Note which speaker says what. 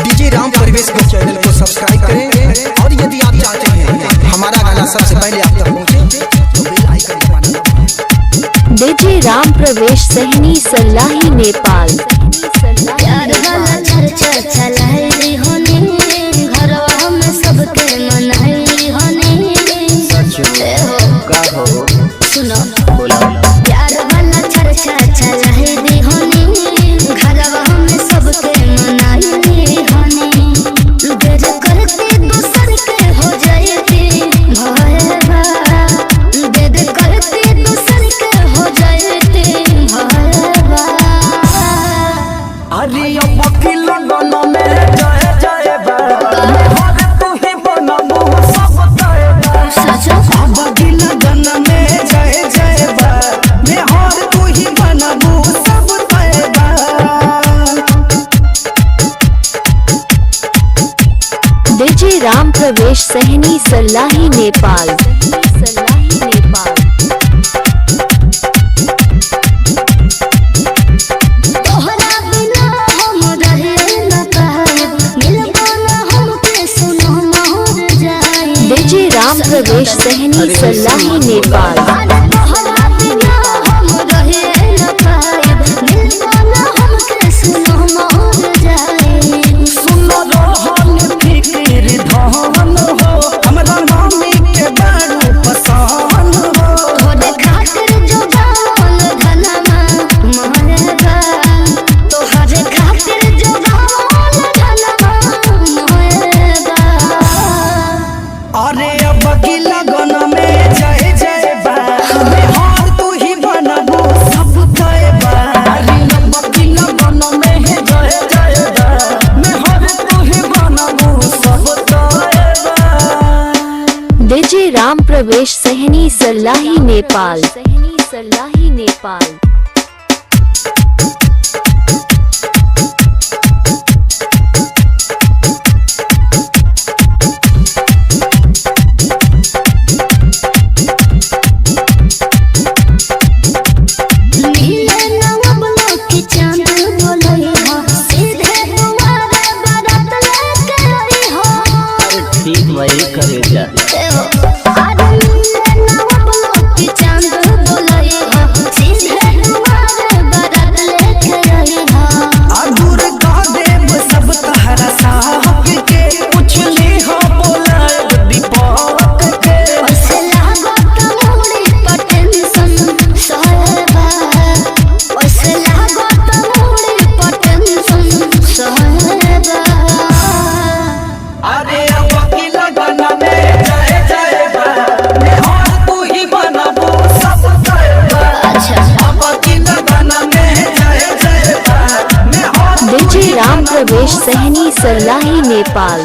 Speaker 1: DJ Ram प्रवेश के channel को subscribe करें और यदि आप चाहते हैं हमारा गाना सबसे पहले आप तक पहुंचे तो बेल आइकन दबाना।
Speaker 2: डीजे राम प्रवेश सहनी सलाही नेपाल।
Speaker 3: प्यार वाला चर्चा चलाई होने घरवा में सबके मनाई होने का हो सुनो प्यार वाला चर्चा चलाई होने घरवा में सबके मनाई होने देर करते दूसर के हो जाएगी भयवा देर करते दूसर के हो जाएगी भयवा।
Speaker 4: अरे वकील गन में जय जय बा हर तू ही बनबू सब जय बा वकील गन में जय जय बा मैं हर तू ही बनबू सब जय बा।
Speaker 2: डीजे राम प्रवेश सहनी सलाही नेपाल। डीजे राम प्रवेश सहनी सलाही नेपाल।
Speaker 4: अरे वकील गन में जय जय बा मैं हर तू ही बनबू सब जय बा। अरे वकील गन में जय जय बा मैं हर तू ही बनबू सब जय बा।
Speaker 2: डीजे राम प्रवेश सहनी सलाही नेपाल।
Speaker 4: ठीक वही करे जा
Speaker 2: डीजे राम प्रवेश सहनी सलाही नेपाल।